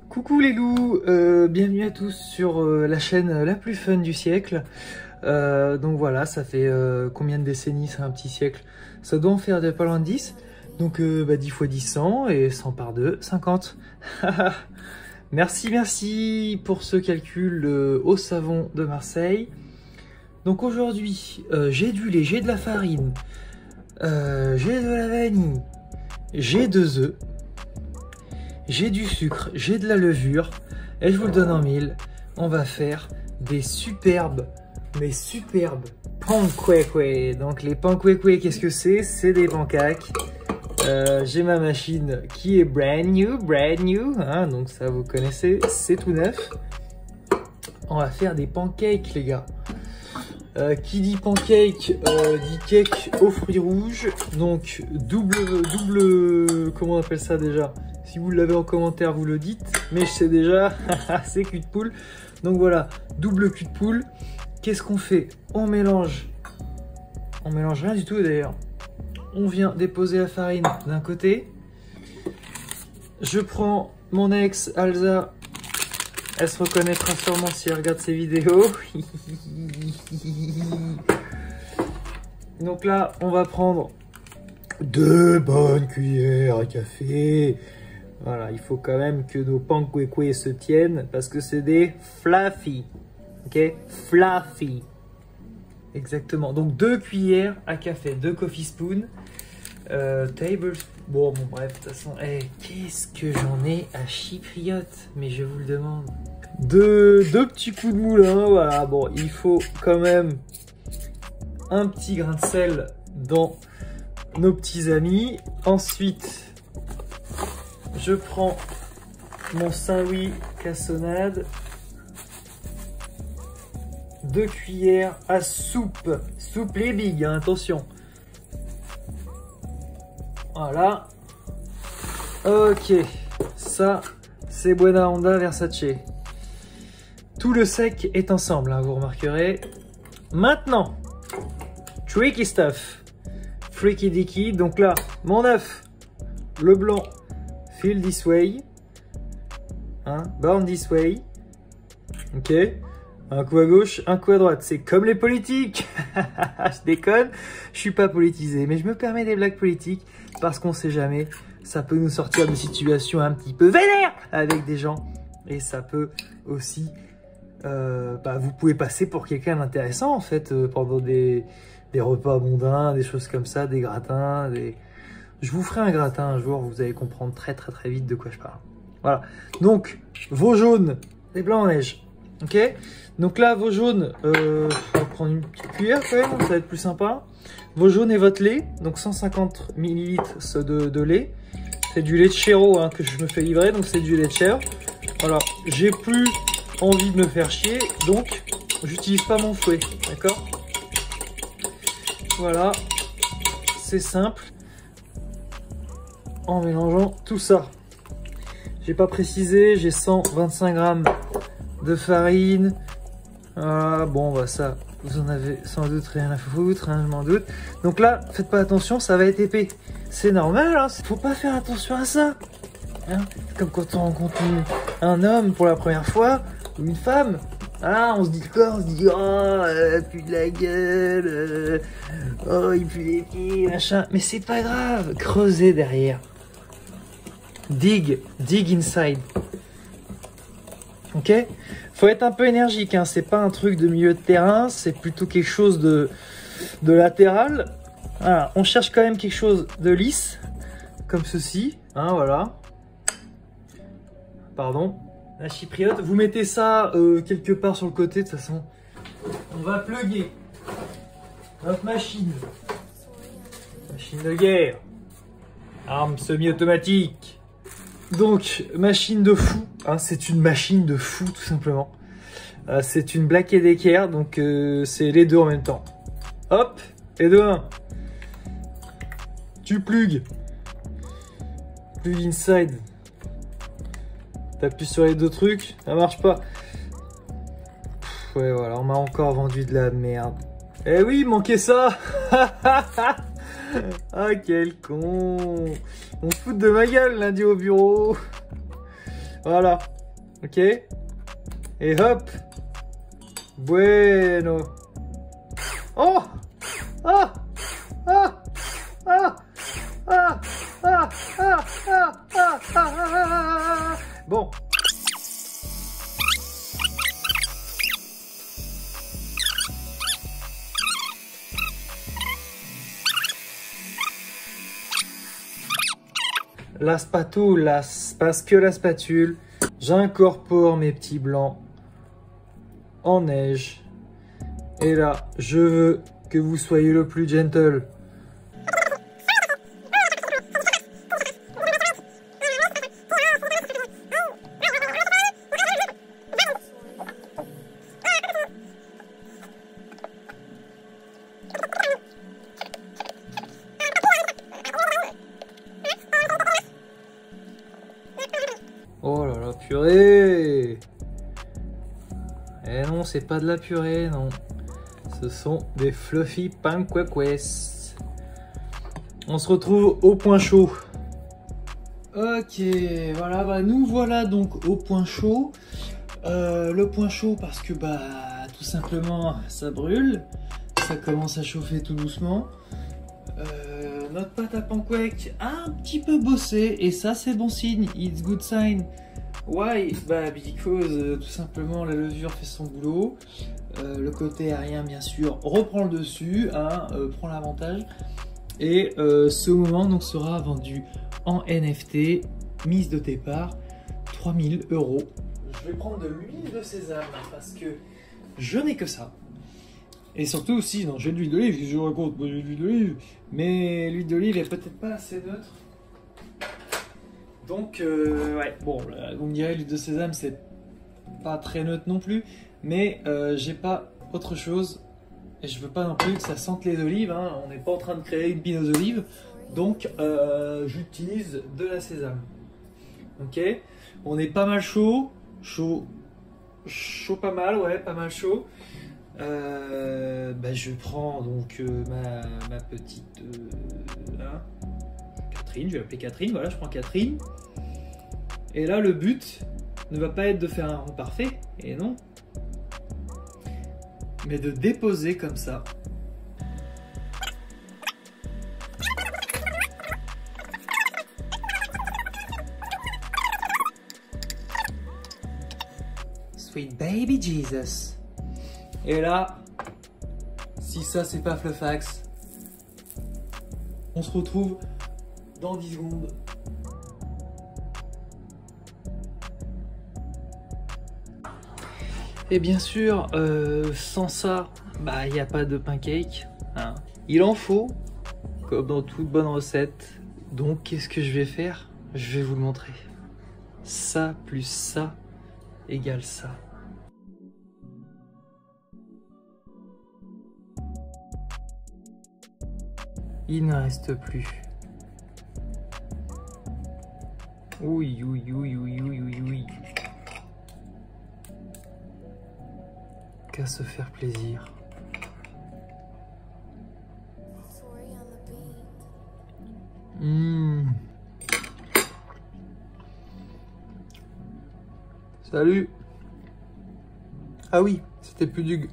Coucou les loups, bienvenue à tous sur la chaîne la plus fun du siècle. Donc voilà, ça fait combien de décennies? C'est un petit siècle. Ça doit en faire de pas loin de 10. Donc 10 x 10, 100 et 100 par 2, 50. Merci pour ce calcul au savon de Marseille. Donc aujourd'hui, j'ai du lait, j'ai de la farine, j'ai de la vanille, j'ai 2 œufs. J'ai du sucre, j'ai de la levure, et je vous le donne en mille. On va faire des superbes, mais superbes panqueques. Donc les panqueques, qu'est-ce que c'est? C'est des pancakes. J'ai ma machine qui est brand new, hein, donc ça vous connaissez, c'est tout neuf. On va faire des pancakes les gars. Qui dit pancake dit cake aux fruits rouges. Donc double, comment on appelle ça déjà? Si vous l'avez en commentaire, vous le dites. Mais je sais déjà, c'est cul de poule. Donc voilà, double cul de poule. Qu'est-ce qu'on fait? On mélange. On mélange rien du tout d'ailleurs. On vient déposer la farine d'un côté. Je prends mon ex, Alza. Elle se reconnaîtra sûrement si elle regarde ces vidéos. Donc là, on va prendre 2 bonnes cuillères à café. Voilà, il faut quand même que nos panqueques se tiennent parce que c'est des fluffy. Ok, fluffy. Exactement. Donc 2 cuillères à café, 2 coffee spoons, tablespoon. Bon, bref, de toute façon, qu'est-ce que j'en ai à chypriote? Mais je vous le demande. Deux petits coups de moulin, voilà. Bon, il faut quand même un petit grain de sel dans nos petits amis. Ensuite, je prends mon Saint-Louis cassonade. 2 cuillères à soupe. Soupe les big, hein, attention. Voilà. Ok. Ça, c'est Buena Onda Versace. Tout le sec est ensemble, hein, vous remarquerez. Maintenant, tricky stuff. Freaky dicky. Donc là, mon œuf, le blanc, feel this way. Hein, born this way. Ok. Un coup à gauche, un coup à droite. C'est comme les politiques. Je déconne. Je suis pas politisé, mais je me permets des blagues politiques parce qu'on sait jamais. Ça peut nous sortir de situations un petit peu vénères avec des gens. Et ça peut aussi... vous pouvez passer pour quelqu'un d'intéressant en fait pendant des repas mondains, des choses comme ça, des gratins. Je vous ferai un gratin un jour, vous allez comprendre très vite de quoi je parle. Voilà. Donc, veau jaune, des blancs en neige. Ok, donc là, veau jaune, on va prendre une petite cuillère quand même, ça va être plus sympa. Veau jaune et votre lait, donc 150 ml de lait. C'est du lait de chèvre hein, que je me fais livrer, donc c'est du lait de chèvre. Alors, j'ai plus envie de me faire chier, donc j'utilise pas mon fouet, d'accord? Voilà, c'est simple. En mélangeant tout ça. J'ai pas précisé, j'ai 125 grammes de farine. Ah, bon, bah ça, vous en avez sans doute rien à foutre, hein, je m'en doute. Donc là, faites pas attention, ça va être épais. C'est normal, hein, faut pas faire attention à ça. Hein, comme quand on rencontre un homme pour la première fois, ou une femme. Ah, on se dit quoi? On se dit, oh, pue de la gueule, oh, il pue les pieds, machin. Mais c'est pas grave, creusez derrière. Dig inside. Ok? Faut être un peu énergique, hein. C'est pas un truc de milieu de terrain, c'est plutôt quelque chose de latéral. Voilà, on cherche quand même quelque chose de lisse, comme ceci, hein, voilà. Pardon, la chypriote. Vous mettez ça quelque part sur le côté, de toute façon. On va plugger notre machine. Machine de guerre. Arme semi-automatique. Donc, machine de fou, hein, c'est une machine de fou tout simplement. C'est une Black & Decker, donc c'est les deux en même temps. Hop, et de 1. Tu plug inside. T'appuies sur les 2 trucs, ça marche pas. Ouais, voilà, on m'a encore vendu de la merde. Eh oui, il manquait ça. Ah, quel con. On se fout de ma gueule lundi au bureau. Voilà, Ok? Et hop! Bueno! Oh! Ah! Ah! Ah! Ah! Ah! Ah! Ah! Ah! Bon. La spatule, parce que la spatule, j'incorpore mes petits blancs en neige. Et là, je veux que vous soyez le plus gentle. Oh là là, purée! Eh non, c'est pas de la purée, non. Ce sont des fluffy panqueques. On se retrouve au point chaud. Ok, voilà, bah nous voilà donc au point chaud. Le point chaud parce que bah tout simplement ça brûle. Ça commence à chauffer tout doucement. Notre pâte à pancake a un petit peu bossé et ça c'est bon signe, it's good sign. Why? Bah because tout simplement la levure fait son boulot, le côté aérien bien sûr reprend le dessus, hein, prend l'avantage et ce moment donc sera vendu en NFT, mise de départ 3000 €. Je vais prendre de l'huile de sésame parce que je n'ai que ça. Et surtout aussi, non, j'ai de l'huile d'olive, je vous raconte, moi j'ai de l'huile d'olive, mais l'huile d'olive est peut-être pas assez neutre. Donc, ouais, bon, vous me direz, l'huile de sésame, c'est pas très neutre non plus, mais j'ai pas autre chose, et je veux pas non plus que ça sente les olives, hein, on n'est pas en train de créer une pine aux olives, donc j'utilise de la sésame. Ok, on est pas mal chaud pas mal, ouais, pas mal chaud. Bah, je prends donc ma petite hein, Catherine, je vais l'appeler Catherine, voilà, je prends Catherine. Et là, le but ne va pas être de faire un rond parfait, et non, mais de déposer comme ça. Sweet baby Jesus. Et là, si ça c'est pas Fluffax, on se retrouve dans 10 secondes. Et bien sûr, sans ça, bah il n'y a pas de pancake, hein. Il en faut, comme dans toute bonne recette. Donc qu'est-ce que je vais faire? Je vais vous le montrer. Ça plus ça égale ça. Il ne reste plus. Oui, oui, oui, oui, oui, oui, oui. Qu'à se faire plaisir. Mmh. Salut. Ah oui, c'était plus du...